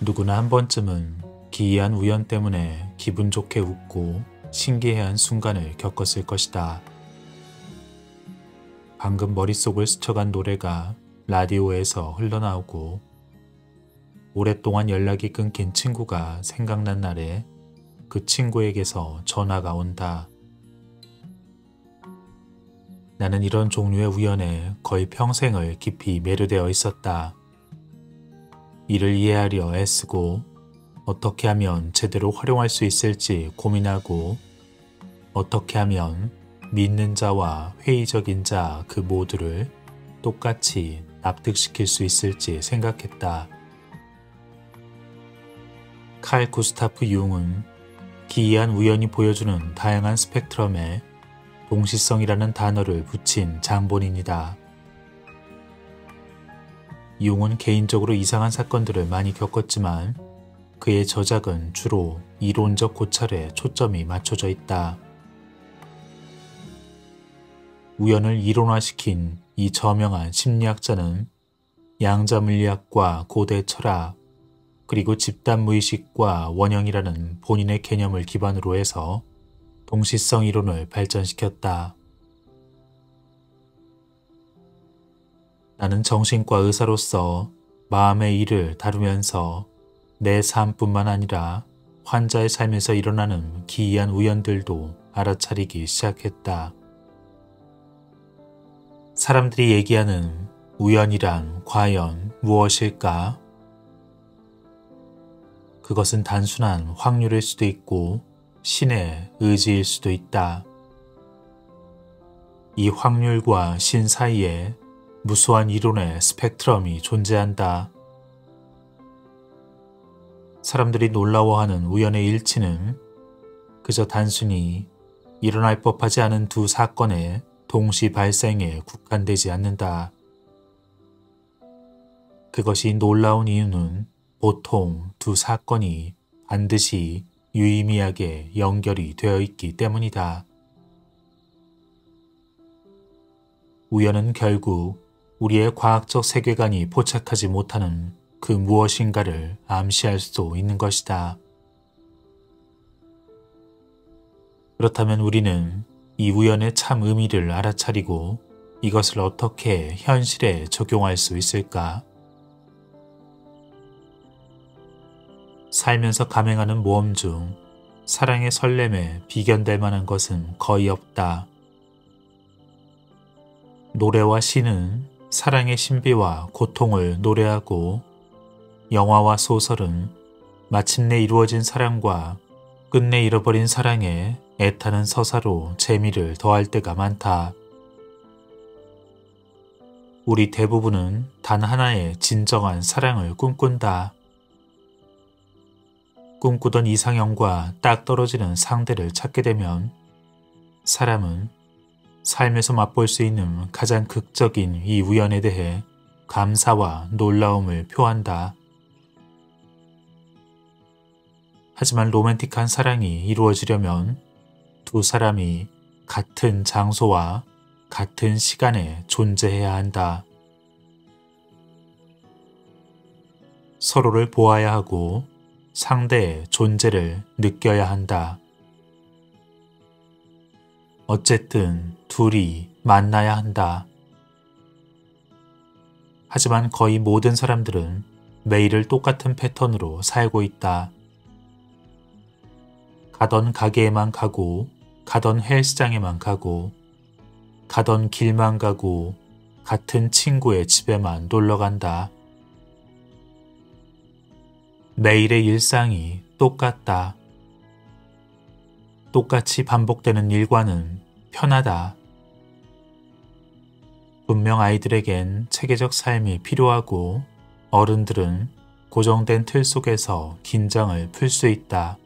누구나 한 번쯤은 기이한 우연 때문에 기분 좋게 웃고 신기해한 순간을 겪었을 것이다. 방금 머릿속을 스쳐간 노래가 라디오에서 흘러나오고 오랫동안 연락이 끊긴 친구가 생각난 날에 그 친구에게서 전화가 온다. 나는 이런 종류의 우연에 거의 평생을 깊이 매료되어 있었다. 이를 이해하려 애쓰고 어떻게 하면 제대로 활용할 수 있을지 고민하고 어떻게 하면 믿는 자와 회의적인 자 그 모두를 똑같이 납득시킬 수 있을지 생각했다. 칼 구스타프 융은 기이한 우연이 보여주는 다양한 스펙트럼에 동시성이라는 단어를 붙인 장본인이다. 융은 개인적으로 이상한 사건들을 많이 겪었지만 그의 저작은 주로 이론적 고찰에 초점이 맞춰져 있다. 우연을 이론화시킨 이 저명한 심리학자는 양자물리학과 고대 철학, 그리고 집단무의식과 원형이라는 본인의 개념을 기반으로 해서 동시성 이론을 발전시켰다. 나는 정신과 의사로서 마음의 일을 다루면서 내 삶뿐만 아니라 환자의 삶에서 일어나는 기이한 우연들도 알아차리기 시작했다. 사람들이 얘기하는 우연이란 과연 무엇일까? 그것은 단순한 확률일 수도 있고 신의 의지일 수도 있다. 이 확률과 신 사이에 무수한 이론의 스펙트럼이 존재한다. 사람들이 놀라워하는 우연의 일치는 그저 단순히 일어날 법하지 않은 두 사건의 동시 발생에 국한되지 않는다. 그것이 놀라운 이유는 보통 두 사건이 반드시 유의미하게 연결이 되어 있기 때문이다. 우연은 결국 우리의 과학적 세계관이 포착하지 못하는 그 무엇인가를 암시할 수도 있는 것이다. 그렇다면 우리는 이 우연의 참 의미를 알아차리고 이것을 어떻게 현실에 적용할 수 있을까? 살면서 감행하는 모험 중 사랑의 설렘에 비견될 만한 것은 거의 없다. 노래와 시는 사랑의 신비와 고통을 노래하고 영화와 소설은 마침내 이루어진 사랑과 끝내 잃어버린 사랑에 애타는 서사로 재미를 더할 때가 많다. 우리 대부분은 단 하나의 진정한 사랑을 꿈꾼다. 꿈꾸던 이상형과 딱 떨어지는 상대를 찾게 되면 사람은 삶에서 맛볼 수 있는 가장 극적인 이 우연에 대해 감사와 놀라움을 표한다. 하지만 로맨틱한 사랑이 이루어지려면 두 사람이 같은 장소와 같은 시간에 존재해야 한다. 서로를 보아야 하고 상대의 존재를 느껴야 한다. 어쨌든 둘이 만나야 한다. 하지만 거의 모든 사람들은 매일을 똑같은 패턴으로 살고 있다. 가던 가게에만 가고, 가던 헬스장에만 가고, 가던 길만 가고, 같은 친구의 집에만 놀러간다. 매일의 일상이 똑같다. 똑같이 반복되는 일과는 편하다. 분명 아이들에겐 체계적 삶이 필요하고 어른들은 고정된 틀 속에서 긴장을 풀 수 있다.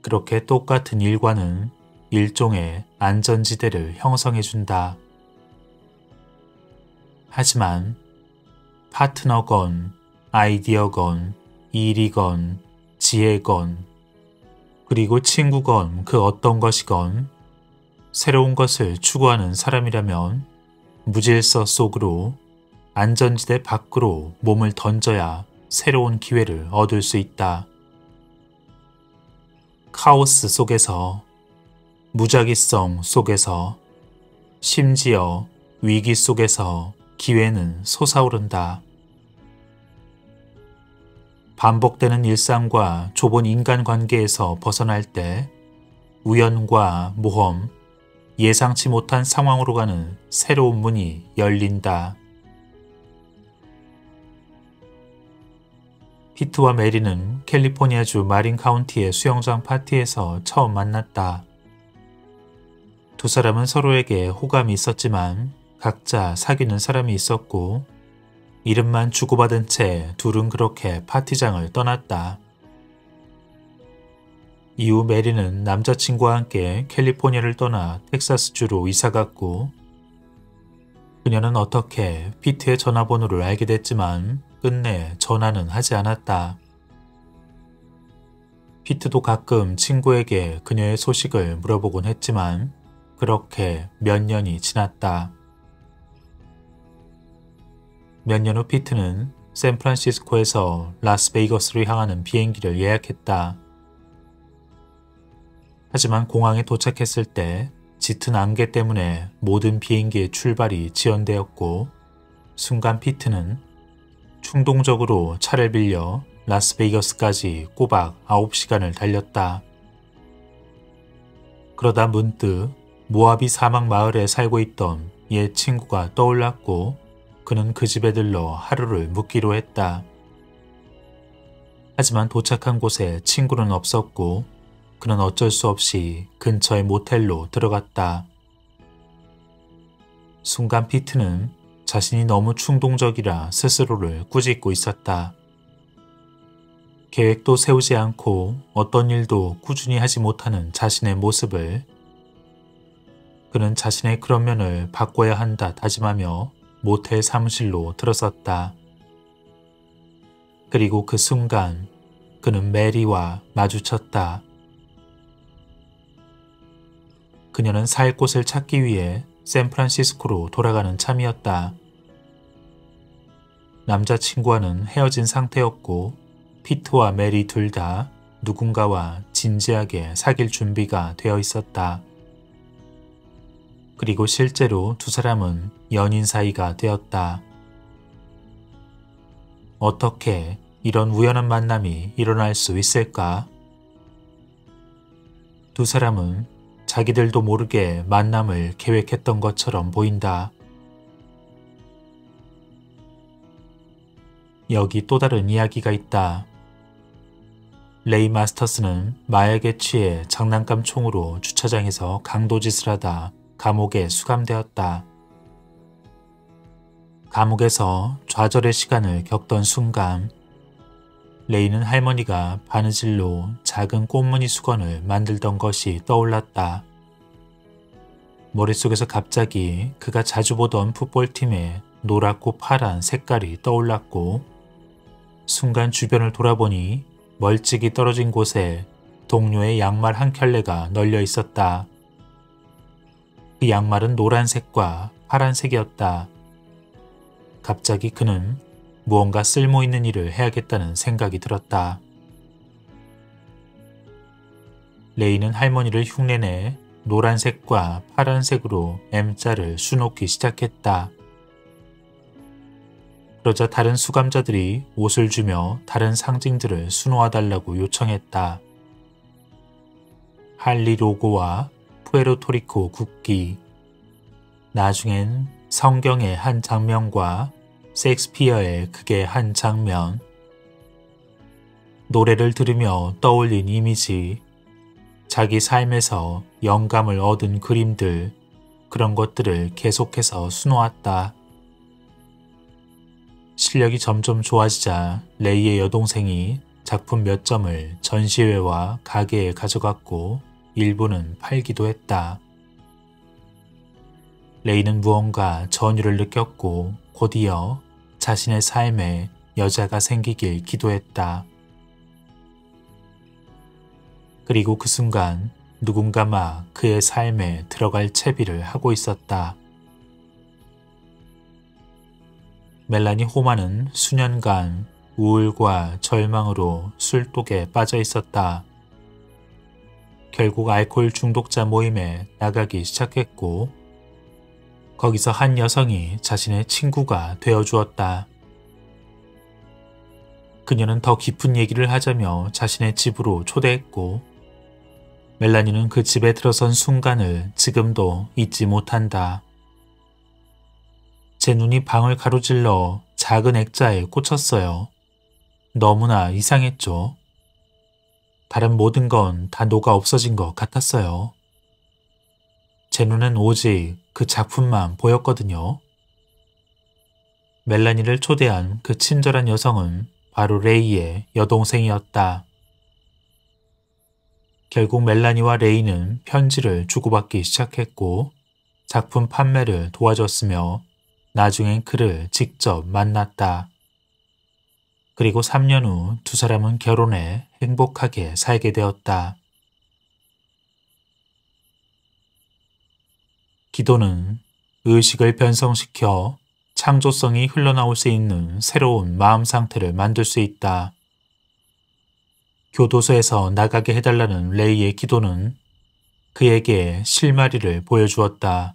그렇게 똑같은 일과는 일종의 안전지대를 형성해준다. 하지만 파트너건 아이디어건 일이건 지혜건 그리고 친구건 그 어떤 것이건 새로운 것을 추구하는 사람이라면 무질서 속으로 안전지대 밖으로 몸을 던져야 새로운 기회를 얻을 수 있다. 카오스 속에서, 무작위성 속에서, 심지어 위기 속에서 기회는 솟아오른다. 반복되는 일상과 좁은 인간관계에서 벗어날 때 우연과 모험, 예상치 못한 상황으로 가는 새로운 문이 열린다. 피트와 메리는 캘리포니아주 마린 카운티의 수영장 파티에서 처음 만났다. 두 사람은 서로에게 호감이 있었지만 각자 사귀는 사람이 있었고 이름만 주고받은 채 둘은 그렇게 파티장을 떠났다. 이후 메리는 남자친구와 함께 캘리포니아를 떠나 텍사스주로 이사갔고 그녀는 어떻게 피트의 전화번호를 알게 됐지만 끝내 전화는 하지 않았다. 피트도 가끔 친구에게 그녀의 소식을 물어보곤 했지만 그렇게 몇 년이 지났다. 몇 년 후 피트는 샌프란시스코에서 라스베이거스로 향하는 비행기를 예약했다. 하지만 공항에 도착했을 때 짙은 안개 때문에 모든 비행기의 출발이 지연되었고 순간 피트는 충동적으로 차를 빌려 라스베이거스까지 꼬박 9시간을 달렸다. 그러다 문득 모하비 사막 마을에 살고 있던 옛 친구가 떠올랐고 그는 그 집에 들러 하루를 묵기로 했다. 하지만 도착한 곳에 친구는 없었고 그는 어쩔 수 없이 근처의 모텔로 들어갔다. 순간 피트는 자신이 너무 충동적이라 스스로를 꾸짖고 있었다. 계획도 세우지 않고 어떤 일도 꾸준히 하지 못하는 자신의 모습을 그는 자신의 그런 면을 바꿔야 한다 다짐하며 모텔 사무실로 들어섰다. 그리고 그 순간 그는 메리와 마주쳤다. 그녀는 살 곳을 찾기 위해 샌프란시스코로 돌아가는 참이었다. 남자친구와는 헤어진 상태였고 피트와 메리 둘 다 누군가와 진지하게 사귈 준비가 되어 있었다. 그리고 실제로 두 사람은 연인 사이가 되었다. 어떻게 이런 우연한 만남이 일어날 수 있을까? 두 사람은 자기들도 모르게 만남을 계획했던 것처럼 보인다. 여기 또 다른 이야기가 있다. 레이 마스터스는 마약에 취해 장난감 총으로 주차장에서 강도짓을 하다 감옥에 수감되었다. 감옥에서 좌절의 시간을 겪던 순간 레이는 할머니가 바느질로 작은 꽃무늬 수건을 만들던 것이 떠올랐다. 머릿속에서 갑자기 그가 자주 보던 풋볼팀의 노랗고 파란 색깔이 떠올랐고 순간 주변을 돌아보니 멀찍이 떨어진 곳에 동료의 양말 한 켤레가 널려 있었다. 그 양말은 노란색과 파란색이었다. 갑자기 그는 무언가 쓸모있는 일을 해야겠다는 생각이 들었다. 레이는 할머니를 흉내내 노란색과 파란색으로 M자를 수놓기 시작했다. 그러자 다른 수감자들이 옷을 주며 다른 상징들을 수놓아달라고 요청했다. 할리 로고와 푸에르토리코 국기, 나중엔 성경의 한 장면과 셰익스피어의 극의 한 장면, 노래를 들으며 떠올린 이미지, 자기 삶에서 영감을 얻은 그림들, 그런 것들을 계속해서 수놓았다. 실력이 점점 좋아지자 레이의 여동생이 작품 몇 점을 전시회와 가게에 가져갔고 일부는 팔기도 했다. 레이는 무언가 전율을 느꼈고 곧이어 자신의 삶에 여자가 생기길 기도했다. 그리고 그 순간 누군가 막 그의 삶에 들어갈 채비를 하고 있었다. 멜라니 호마는 수년간 우울과 절망으로 술독에 빠져 있었다. 결국 알코올 중독자 모임에 나가기 시작했고 거기서 한 여성이 자신의 친구가 되어주었다. 그녀는 더 깊은 얘기를 하자며 자신의 집으로 초대했고 멜라니는 그 집에 들어선 순간을 지금도 잊지 못한다. 제 눈이 방을 가로질러 작은 액자에 꽂혔어요. 너무나 이상했죠. 다른 모든 건 다 녹아 없어진 것 같았어요. 제 눈엔 오직 그 작품만 보였거든요. 멜라니를 초대한 그 친절한 여성은 바로 레이의 여동생이었다. 결국 멜라니와 레이는 편지를 주고받기 시작했고 작품 판매를 도와줬으며 나중엔 그를 직접 만났다. 그리고 3년 후 두 사람은 결혼해 행복하게 살게 되었다. 기도는 의식을 변성시켜 창조성이 흘러나올 수 있는 새로운 마음 상태를 만들 수 있다. 교도소에서 나가게 해달라는 레이의 기도는 그에게 실마리를 보여주었다.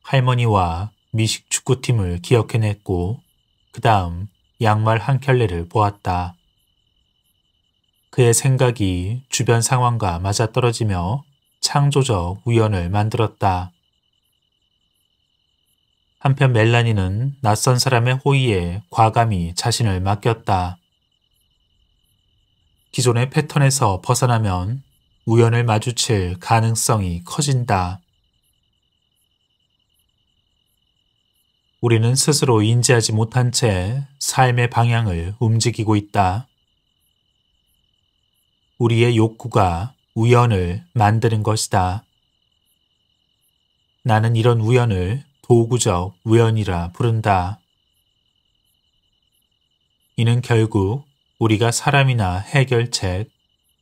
할머니와 미식 축구팀을 기억해냈고 그 다음 양말 한 켤레를 보았다. 그의 생각이 주변 상황과 맞아떨어지며 창조적 우연을 만들었다. 한편 멜라니는 낯선 사람의 호의에 과감히 자신을 맡겼다. 기존의 패턴에서 벗어나면 우연을 마주칠 가능성이 커진다. 우리는 스스로 인지하지 못한 채 삶의 방향을 움직이고 있다. 우리의 욕구가 우연을 만드는 것이다. 나는 이런 우연을 도구적 우연이라 부른다. 이는 결국 우리가 사람이나 해결책,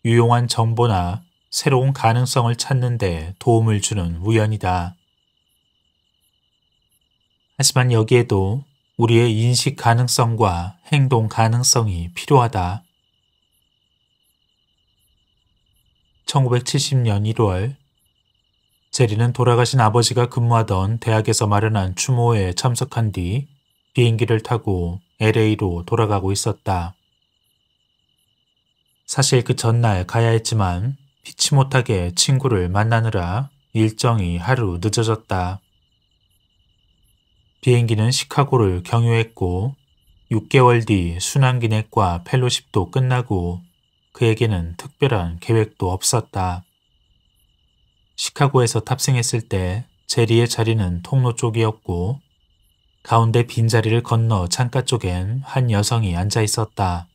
유용한 정보나 새로운 가능성을 찾는 데 도움을 주는 우연이다. 하지만 여기에도 우리의 인식 가능성과 행동 가능성이 필요하다. 1970년 1월 제리는 돌아가신 아버지가 근무하던 대학에서 마련한 추모회에 참석한 뒤 비행기를 타고 LA로 돌아가고 있었다. 사실 그 전날 가야 했지만 피치 못하게 친구를 만나느라 일정이 하루 늦어졌다. 비행기는 시카고를 경유했고 6개월 뒤 순환기내과 펠로십도 끝나고 그에게는 특별한 계획도 없었다. 시카고에서 탑승했을 때 제리의 자리는 통로 쪽이었고 가운데 빈자리를 건너 창가 쪽엔 한 여성이 앉아 있었다.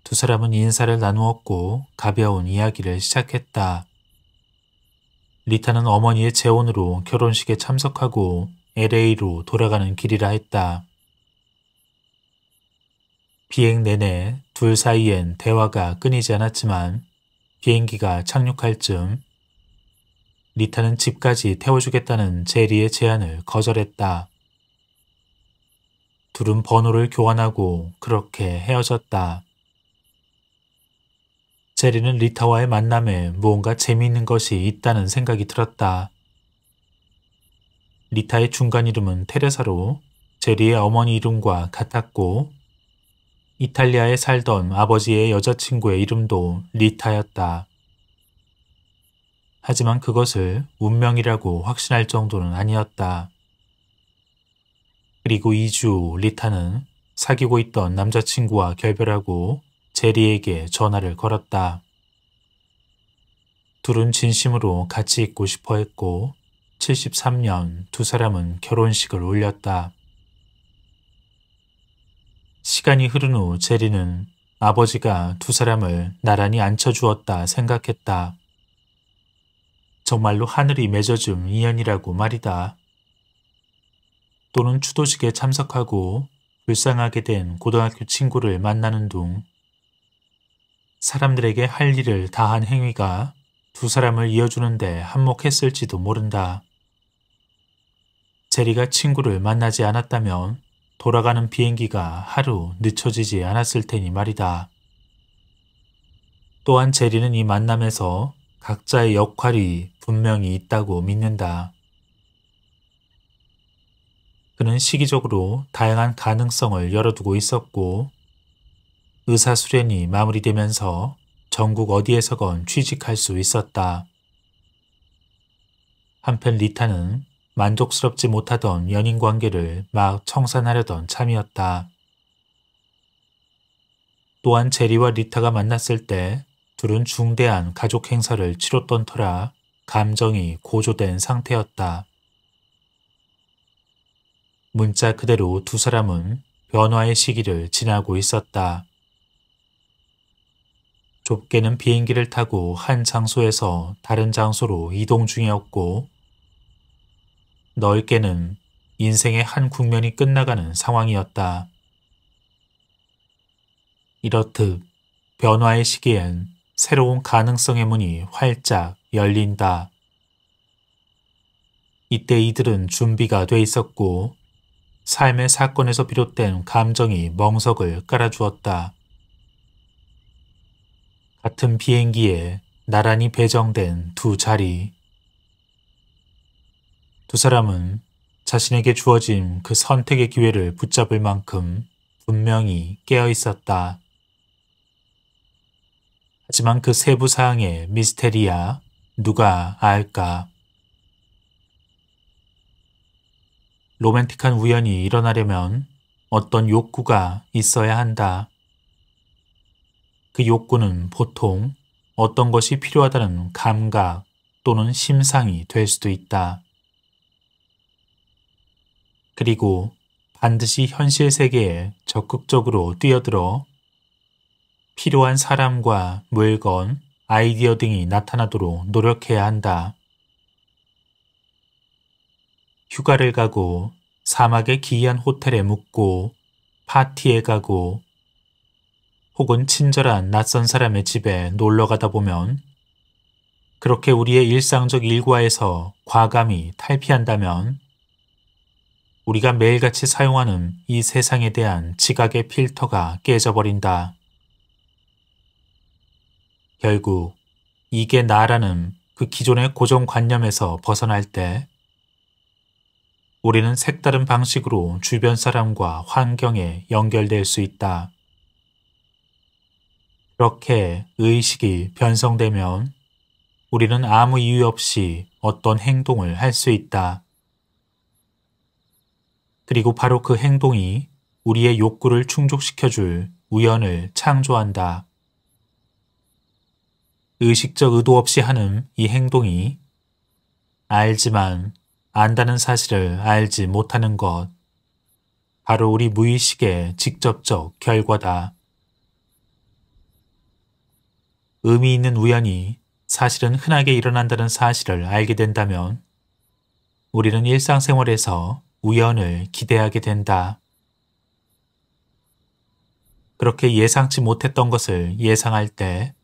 두 사람은 인사를 나누었고 가벼운 이야기를 시작했다. 리타는 어머니의 재혼으로 결혼식에 참석하고 LA로 돌아가는 길이라 했다. 비행 내내 둘 사이엔 대화가 끊이지 않았지만 비행기가 착륙할 즈음 리타는 집까지 태워주겠다는 제리의 제안을 거절했다. 둘은 번호를 교환하고 그렇게 헤어졌다. 제리는 리타와의 만남에 무언가 재미있는 것이 있다는 생각이 들었다. 리타의 중간 이름은 테레사로 제리의 어머니 이름과 같았고 이탈리아에 살던 아버지의 여자친구의 이름도 리타였다. 하지만 그것을 운명이라고 확신할 정도는 아니었다. 그리고 2주 후 리타는 사귀고 있던 남자친구와 결별하고 제리에게 전화를 걸었다. 둘은 진심으로 같이 있고 싶어 했고 73년 두 사람은 결혼식을 올렸다. 시간이 흐른 후 제리는 아버지가 두 사람을 나란히 앉혀주었다 생각했다. 정말로 하늘이 맺어준 인연이라고 말이다. 또는 추도식에 참석하고 불쌍하게 된 고등학교 친구를 만나는 둥 사람들에게 할 일을 다한 행위가 두 사람을 이어주는데 한몫했을지도 모른다. 제리가 친구를 만나지 않았다면 돌아가는 비행기가 하루 늦춰지지 않았을 테니 말이다. 또한 제리는 이 만남에서 각자의 역할이 분명히 있다고 믿는다. 그는 시기적으로 다양한 가능성을 열어두고 있었고 의사수련이 마무리되면서 전국 어디에서건 취직할 수 있었다. 한편 리타는 만족스럽지 못하던 연인관계를 막 청산하려던 참이었다. 또한 제리와 리타가 만났을 때 둘은 중대한 가족 행사를 치렀던 터라 감정이 고조된 상태였다. 문자 그대로 두 사람은 변화의 시기를 지나고 있었다. 좁게는 비행기를 타고 한 장소에서 다른 장소로 이동 중이었고 넓게는 인생의 한 국면이 끝나가는 상황이었다. 이렇듯 변화의 시기엔 새로운 가능성의 문이 활짝 열린다. 이때 이들은 준비가 돼 있었고 삶의 사건에서 비롯된 감정이 멍석을 깔아주었다. 같은 비행기에 나란히 배정된 두 자리. 두 사람은 자신에게 주어진 그 선택의 기회를 붙잡을 만큼 분명히 깨어 있었다. 하지만 그 세부 사항의 미스테리야 누가 알까? 로맨틱한 우연이 일어나려면 어떤 욕구가 있어야 한다. 그 욕구는 보통 어떤 것이 필요하다는 감각 또는 심상이 될 수도 있다. 그리고 반드시 현실 세계에 적극적으로 뛰어들어 필요한 사람과 물건, 아이디어 등이 나타나도록 노력해야 한다. 휴가를 가고 사막의 기이한 호텔에 묵고 파티에 가고 혹은 친절한 낯선 사람의 집에 놀러 가다 보면 그렇게 우리의 일상적 일과에서 과감히 탈피한다면 우리가 매일같이 사용하는 이 세상에 대한 지각의 필터가 깨져버린다. 결국 이게 나라는 그 기존의 고정관념에서 벗어날 때 우리는 색다른 방식으로 주변 사람과 환경에 연결될 수 있다. 그렇게 의식이 변성되면 우리는 아무 이유 없이 어떤 행동을 할 수 있다. 그리고 바로 그 행동이 우리의 욕구를 충족시켜줄 우연을 창조한다. 의식적 의도 없이 하는 이 행동이 알지만 안다는 사실을 알지 못하는 것, 바로 우리 무의식의 직접적 결과다. 의미 있는 우연이 사실은 흔하게 일어난다는 사실을 알게 된다면 우리는 일상생활에서 우연을 기대하게 된다. 그렇게 예상치 못했던 것을 예상할 때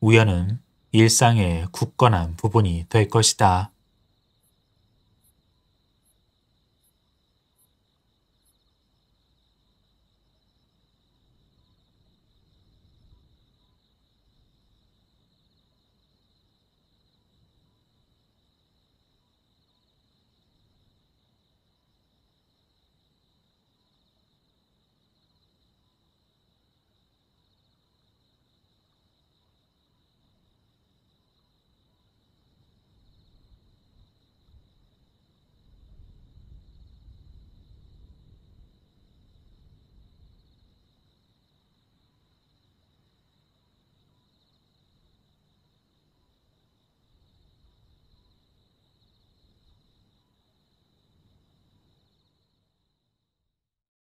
우연은 일상의 굳건한 부분이 될 것이다.